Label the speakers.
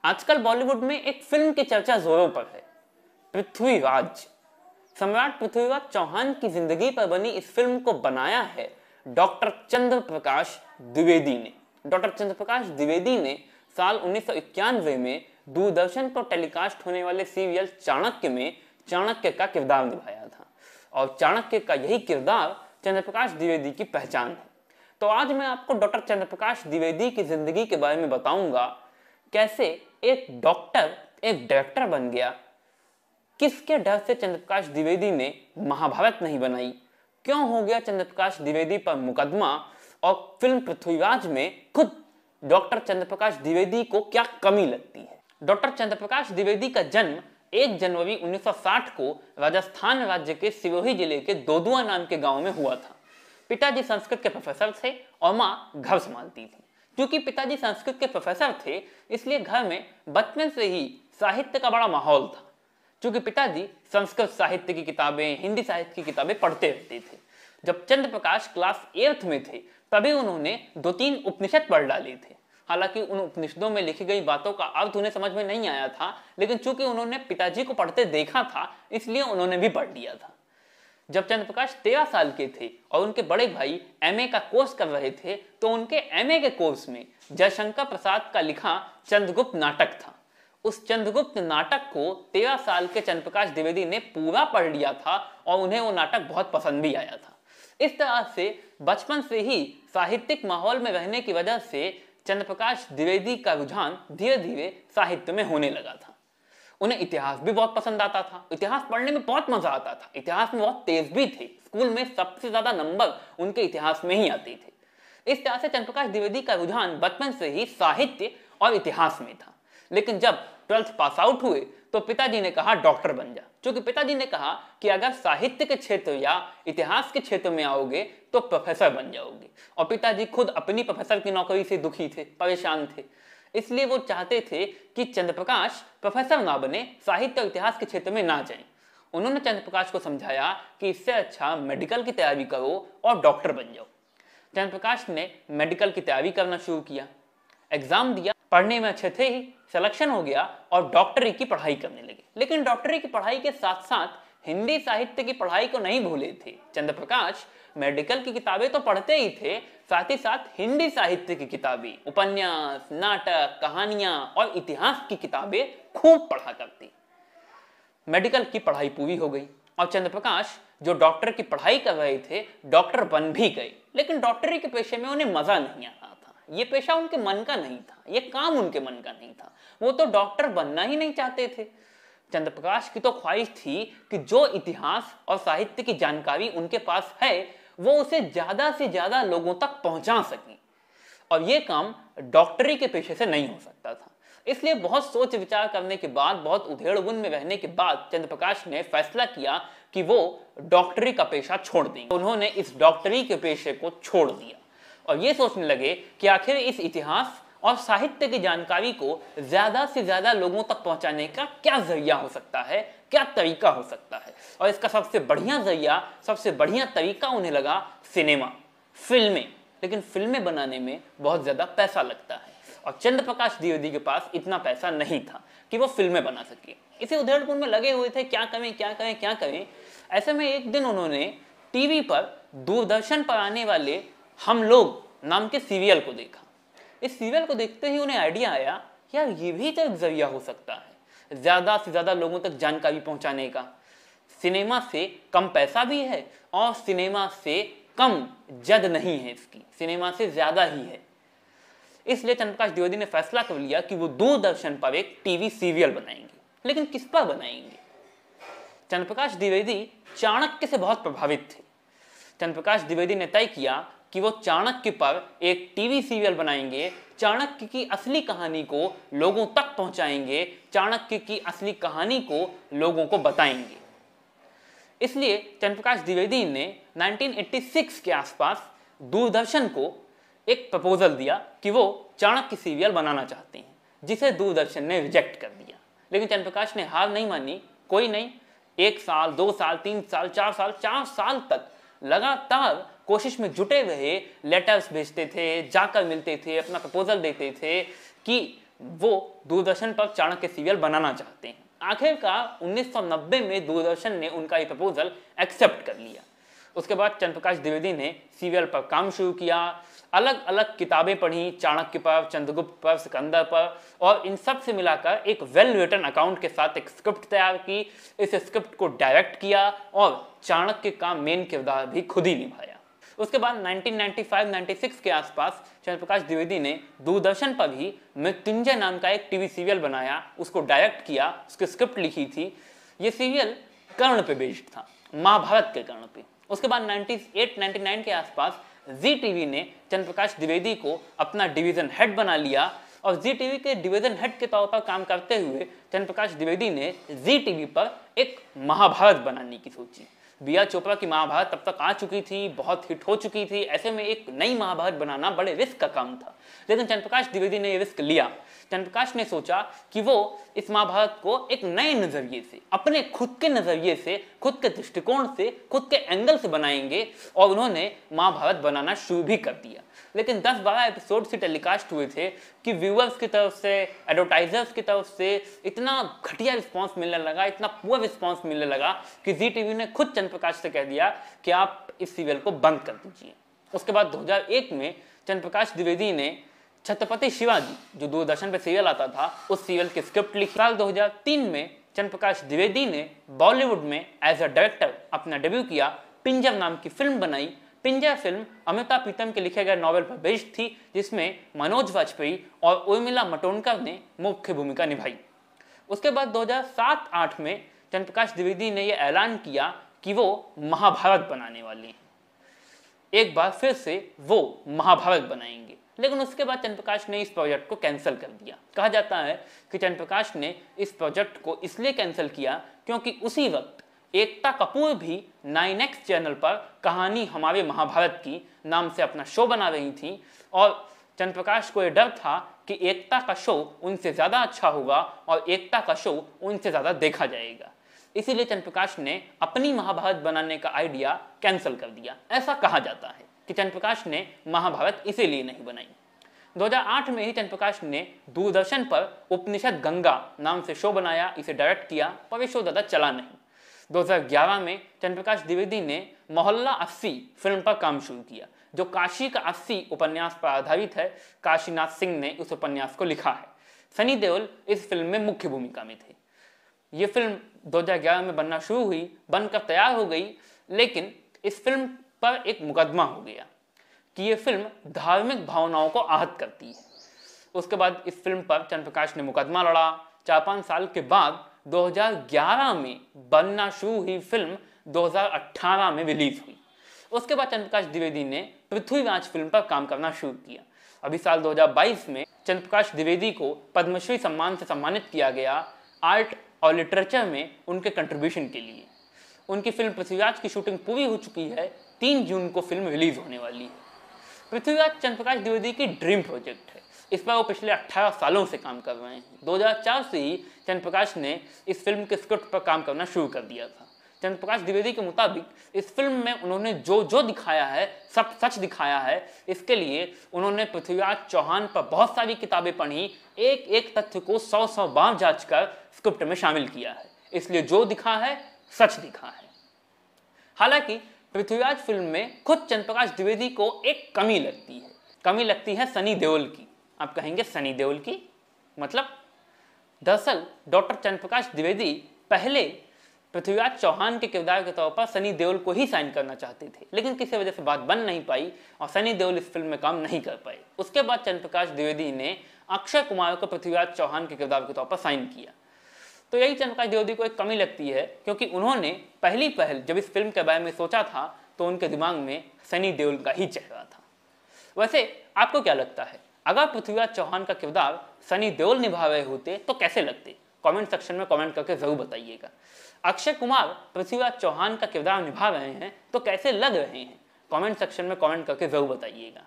Speaker 1: आजकल बॉलीवुड में एक फिल्म की चर्चा जोरों पर है, पृथ्वीराज। सम्राट पृथ्वीराज चौहान की जिंदगी पर बनी इस फिल्म को बनाया है डॉक्टर चंद्र प्रकाश द्विवेदी ने। डॉक्टर चंद्र प्रकाश द्विवेदी ने साल 1991 में दूरदर्शन पर टेलीकास्ट होने वाले सीरियल चाणक्य में चाणक्य का किरदार निभाया था और चाणक्य का यही किरदार चंद्र प्रकाश द्विवेदी की पहचान है। तो आज मैं आपको डॉक्टर चंद्र प्रकाश द्विवेदी की जिंदगी के बारे में बताऊंगा, कैसे एक डॉक्टर एक डायरेक्टर बन गया, किसके डर से चंद्र प्रकाश द्विवेदी ने महाभारत नहीं बनाई, क्यों हो गया चंद्र प्रकाश द्विवेदी पर मुकदमा और फिल्म पृथ्वीराज में खुद डॉक्टर चंद्र प्रकाश द्विवेदी को क्या कमी लगती है। डॉक्टर चंद्र प्रकाश द्विवेदी का जन्म 1 जनवरी 1960 को राजस्थान राज्य के सिरोही जिले के दोदुआ नाम के गांव में हुआ था। पिताजी संस्कृत के प्रोफेसर थे और मां घर संभालती थी। क्योंकि पिताजी संस्कृत के प्रोफेसर थे, इसलिए घर में बचपन से ही साहित्य का बड़ा माहौल था। क्योंकि पिताजी संस्कृत साहित्य की किताबें, हिंदी साहित्य की किताबें पढ़ते रहते थे। जब चंद्र प्रकाश क्लास 8th में थे, तभी उन्होंने 2-3 उपनिषद पढ़ डाले थे। हालांकि उन उपनिषदों में लिखी गई बातों का अर्थ उन्हें समझ में नहीं आया था, लेकिन चूंकि उन्होंने पिताजी को पढ़ते देखा था, इसलिए उन्होंने भी पढ़ लिया था। जब चंद्र प्रकाश 13 साल के थे और उनके बड़े भाई एमए का कोर्स कर रहे थे, तो उनके एमए के कोर्स में जयशंकर प्रसाद का लिखा चंद्रगुप्त नाटक था। उस चंद्रगुप्त नाटक को 13 साल के चंद्र प्रकाश द्विवेदी ने पूरा पढ़ लिया था और उन्हें वो नाटक बहुत पसंद भी आया था। इस तरह से बचपन से ही साहित्यिक माहौल में रहने की वजह से चंद्र प्रकाश द्विवेदी का रुझान धीरे धीरे साहित्य में होने लगा था। उन्हें इतिहास भी बहुत पसंद आता था, इतिहास पढ़ने में बहुत मजा आता था, इतिहास में बहुत तेज भी थे। स्कूल में सबसे ज्यादा नंबर उनके इतिहास में ही आते थे। इस तरह से चंद्र प्रकाश द्विवेदी का रुझान बचपन से ही साहित्य और इतिहास में था। लेकिन जब 12th पास आउट हुए तो पिताजी ने कहा डॉक्टर बन जा। क्योंकि पिताजी ने कहा कि अगर साहित्य के क्षेत्र या इतिहास के क्षेत्र में आओगे तो प्रोफेसर बन जाओगे। और पिताजी खुद अपनी प्रोफेसर की नौकरी से दुखी थे, परेशान थे। इसलिए वो चाहते थे कि चंद्र प्रकाश प्रोफेसर ना बने, साहित्य और इतिहास के क्षेत्र में ना जाएं। उन्होंने चंद्र प्रकाश को समझाया कि इससे अच्छा मेडिकल की तैयारी करो और डॉक्टर बन जाओ। चंद्र प्रकाश ने मेडिकल की तैयारी करना शुरू किया, एग्जाम दिया, पढ़ने में अच्छे थे ही, सिलेक्शन हो गया और डॉक्टरी की पढ़ाई करने लगे। लेकिन डॉक्टरी की पढ़ाई के साथ साथ हिंदी साहित्य की पढ़ाई को नहीं भूले थे। चंद्र प्रकाश मेडिकल की किताबें तो पढ़ते ही थे, साथ ही साथ हिंदी साहित्य की किताबें, उपन्यास, नाटक, कहानियां और इतिहास की किताबें खूब पढ़ा करते। मेडिकल की पढ़ाई पूरी हो गई और चंद्र प्रकाश जो डॉक्टर की पढ़ाई कर रहे थे, डॉक्टर बन भी गए। लेकिन डॉक्टरी के पेशे में उन्हें मजा नहीं आ रहा था। ये पेशा उनके मन का नहीं था, ये काम उनके मन का नहीं था। वो तो डॉक्टर बनना ही नहीं चाहते थे। चंद्र प्रकाश की तो ख्वाहिश थी कि जो इतिहास और साहित्य की जानकारी उनके पास है, वो उसे ज्यादा से ज्यादा लोगों तक पहुंचा सके। और ये काम डॉक्टरी के पेशे से नहीं हो सकता था। इसलिए बहुत सोच विचार करने के बाद, बहुत उधेड़-बुन में रहने के बाद चंद्र प्रकाश ने फैसला किया कि वो डॉक्टरी का पेशा छोड़ देंगे। उन्होंने इस डॉक्टरी के पेशे को छोड़ दिया और ये सोचने लगे कि आखिर इस इतिहास और साहित्य की जानकारी को ज्यादा से ज्यादा लोगों तक पहुंचाने का क्या जरिया हो सकता है, क्या तरीका हो सकता है। और इसका सबसे बढ़िया जरिया, सबसे बढ़िया तरीका उन्हें लगा सिनेमा, फिल्में। लेकिन फिल्में बनाने में बहुत ज्यादा पैसा लगता है और चंद्र प्रकाश द्विवेदी के पास इतना पैसा नहीं था कि वो फिल्में बना सके। इसी उधेड़-बुन में लगे हुए थे, क्या करें क्या करें क्या करें। ऐसे में एक दिन उन्होंने टीवी पर दूरदर्शन पर आने वाले हम लोग नाम के सीरियल को देखा। इस सीरियल को देखते ही उन्हें आइडिया आया, यार ये भी तो एक जरिया हो सकता है ज्यादा से ज्यादा लोगों तक जानकारी पहुंचाने का। सिनेमा से कम पैसा भी है और सिनेमा से कम जद नहीं है इसकी, सिनेमा से ज्यादा ही है। इसलिए चंद्र प्रकाश द्विवेदी ने फैसला कर लिया कि वो दूरदर्शन पर एक टीवी सीरियल बनाएंगे। लेकिन किस पर बनाएंगे? चंद्र प्रकाश द्विवेदी चाणक्य से बहुत प्रभावित थे। चंद्र प्रकाश द्विवेदी ने तय किया कि वो चाणक्य पर एक टीवी सीरियल बनाएंगे, चाणक्य की असली कहानी को लोगों तक पहुंचाएंगे, चाणक्य की असली कहानी को लोगों को बताएंगे। इसलिए चंद्र प्रकाश द्विवेदी ने 1986 के आसपास दूरदर्शन को एक प्रपोजल दिया कि वो चाणक्य सीरियल बनाना चाहते हैं, जिसे दूरदर्शन ने रिजेक्ट कर दिया। लेकिन चंद्र प्रकाश ने हार नहीं मानी। कोई नहीं, 1 साल, 2 साल, 3 साल, 4 साल तक लगातार कोशिश में जुटे रहे। लेटर्स भेजते थे, जाकर मिलते थे, अपना प्रपोजल देते थे कि वो दूरदर्शन पर चाणक्य सीरियल बनाना चाहते हैं। आखिरकार 1990 में दूरदर्शन ने उनका ये प्रपोजल एक्सेप्ट कर लिया। उसके बाद चंद्रप्रकाश द्विवेदी ने सीरियल पर काम शुरू किया, अलग अलग किताबें पढ़ी, चाणक्य पर, चंद्रगुप्त पर, सिकंदर पर, और इन सब से मिलाकर एक वेल रिटन अकाउंट के साथ एक स्क्रिप्ट तैयार की। इस स्क्रिप्ट को डायरेक्ट किया और चाणक्य का मेन किरदार भी खुद ही निभाया। उसके बाद 1995-96 के आसपास चंद्रप्रकाश द्विवेदी ने दूरदर्शन पर भी मृत्युंजय नाम का एक टीवी सीरियल बनाया, उसको डायरेक्ट किया, उसकी स्क्रिप्ट लिखी थी। ये सीरियल कर्ण पे बेस्ड था, महाभारत के कर्ण पे। उसके बाद 98-99 के आसपास जी टीवी ने चंद्रप्रकाश द्विवेदी को अपना डिवीजन हेड बना लिया और जी टीवी के डिवीजन हेड के तौर पर काम करते हुए चंद्रप्रकाश द्विवेदी ने जी टीवी पर एक महाभारत बनाने की सोची। बी.आर. चोपड़ा की महाभारत तब तक आ चुकी थी, बहुत हिट हो चुकी थी, ऐसे में एक नई महाभारत बनाना बड़े रिस्क का काम था, लेकिन चंद्रप्रकाश द्विवेदी ने ये रिस्क लिया। चंद्रप्रकाश ने सोचा कि वो इस महाभारत को एक नए नजरिए से, अपने खुद के नजरिए से, खुद के दृष्टिकोण से, खुद के एंगल से बनाएंगे, और उन्होंने महाभारत बनाना शुरू भी कर दिया। लेकिन 10-12 एपिसोड से टेलीकास्ट हुए थे कि व्यूअर्स की तरफ से, एडवर्टाइजर्स की तरफ से इतना घटिया रिस्पांस मिलने लगा, इतना पुअर रिस्पांस मिलने लगा कि जी टीवी ने खुद चंद्रप्रकाश से कह दिया कि आप इस सीरियल को बंद कर दीजिए। उसके बाद 2001 में चंद्रप्रकाश द्विवेदी ने छत्रपति शिवाजी, जो दूरदर्शन पर सीरियल आता था, उस सीरियल की स्क्रिप्ट लिखी। साल 2003 में चंद्रप्रकाश द्विवेदी ने बॉलीवुड में एज अ डायरेक्टर अपना डेब्यू किया, पिंजर नाम की फिल्म बनाई। पिंजर फिल्म अमिताभ प्रीतम के लिखे गए नॉवेल पर बेस्ड थी, जिसमें मनोज वाजपेयी और उर्मिला मातोंडकर ने मुख्य भूमिका निभाई। उसके बाद 2007-08 में चंद्रप्रकाश द्विवेदी ने यह ऐलान किया कि वो महाभारत बनाने वाले हैं, एक बार फिर से वो महाभारत बनाएंगे। लेकिन उसके बाद चंद्रप्रकाश ने इस प्रोजेक्ट को कैंसिल कर दिया। कहा जाता है कि चंद्रप्रकाश ने इस प्रोजेक्ट को इसलिए कैंसिल किया क्योंकि उसी वक्त एकता कपूर भी 9X चैनल पर कहानी हमारे महाभारत की नाम से अपना शो बना रही थी, और चंद्रप्रकाश को यह डर था कि एकता का शो उनसे ज़्यादा अच्छा होगा और एकता का शो उनसे ज़्यादा देखा जाएगा। इसीलिए चंद्रप्रकाश ने अपनी महाभारत बनाने का आइडिया कैंसिल कर दिया। ऐसा कहा जाता है कि चंद्रप्रकाश ने महाभारत इसीलिए नहीं बनाई। 2008 में ही चंद्रप्रकाश ने दूरदर्शन पर उपनिषद गंगा नाम से शो बनाया, इसे डायरेक्ट किया, पर ये शो ज़्यादा चला नहीं। 2011 में चंद्रप्रकाश द्विवेदी ने मोहल्ला 80 फिल्म पर काम शुरू किया, जो काशी का 80 उपन्यास पर आधारित है। काशीनाथ सिंह ने उस उपन्यास को लिखा है। सनी देओल इस फिल्म में मुख्य भूमिका में थे। ये फिल्म 2011 में बनना शुरू हुई, बनकर तैयार हो गई, लेकिन इस फिल्म पर एक मुकदमा हो गया कि ये फिल्म धार्मिक भावनाओं को आहत करती है। उसके बाद इस फिल्म पर चंद्रप्रकाश ने मुकदमा लड़ा। 4-5 साल के बाद 2011 में बनना शुरू हुई फिल्म 2018 में रिलीज हुई। उसके बाद चंद्रप्रकाश द्विवेदी ने पृथ्वीराज फिल्म पर काम करना शुरू किया। अभी साल 2022 में चंद्रप्रकाश द्विवेदी को पद्मश्री सम्मान से सम्मानित किया गया, आर्ट और लिटरेचर में उनके कंट्रीब्यूशन के लिए। उनकी फिल्म पृथ्वीराज की शूटिंग पूरी हो चुकी है, 3 जून को फिल्म रिलीज होने वाली है। पृथ्वीराज चंद्रप्रकाश द्विवेदी की ड्रीम प्रोजेक्ट है। इस पर वो पिछले 18 सालों से काम कर रहे हैं। 2004 से ही चंद्रप्रकाश ने इस फिल्म के स्क्रिप्ट पर काम करना शुरू कर दिया था। चंद्रप्रकाश द्विवेदी के मुताबिक इस फिल्म में उन्होंने जो जो दिखाया है सब सच दिखाया है। इसके लिए उन्होंने पृथ्वीराज चौहान पर बहुत सारी किताबें पढ़ी, एक एक तथ्य को 100 बार जांच कर स्क्रिप्ट में शामिल किया है। इसलिए जो दिखा है सच दिखा है। हालांकि पृथ्वीराज फिल्म में खुद चंद्रप्रकाश द्विवेदी को एक कमी लगती है सनी देओल की। आप कहेंगे सनी देओल की मतलब? दरअसल डॉक्टर चंद्रप्रकाश द्विवेदी पहले पृथ्वीराज चौहान के किरदार के तौर पर सनी देओल को ही साइन करना चाहते थे, लेकिन किसी वजह से बात बन नहीं पाई और सनी देओल इस फिल्म में काम नहीं कर पाए। उसके बाद चंद्रप्रकाश द्विवेदी ने अक्षय कुमार को पृथ्वीराज चौहान के किरदार के तौर पर साइन किया। तो यही चंद्रप्रकाश द्विवेदी को एक कमी लगती है, क्योंकि उन्होंने पहल जब इस फिल्म के बारे में सोचा था तो उनके दिमाग में सनी देओल का ही चेहरा था। वैसे आपको क्या लगता है, अगर पृथ्वीराज चौहान का किरदार सनी देओल निभा रहे होते तो कैसे लगते? कमेंट सेक्शन में कमेंट करके जरूर बताइएगा। अक्षय कुमार पृथ्वीराज चौहान का किरदार निभा रहे हैं तो कैसे लग रहे हैं? कमेंट सेक्शन में कमेंट करके जरूर बताइएगा।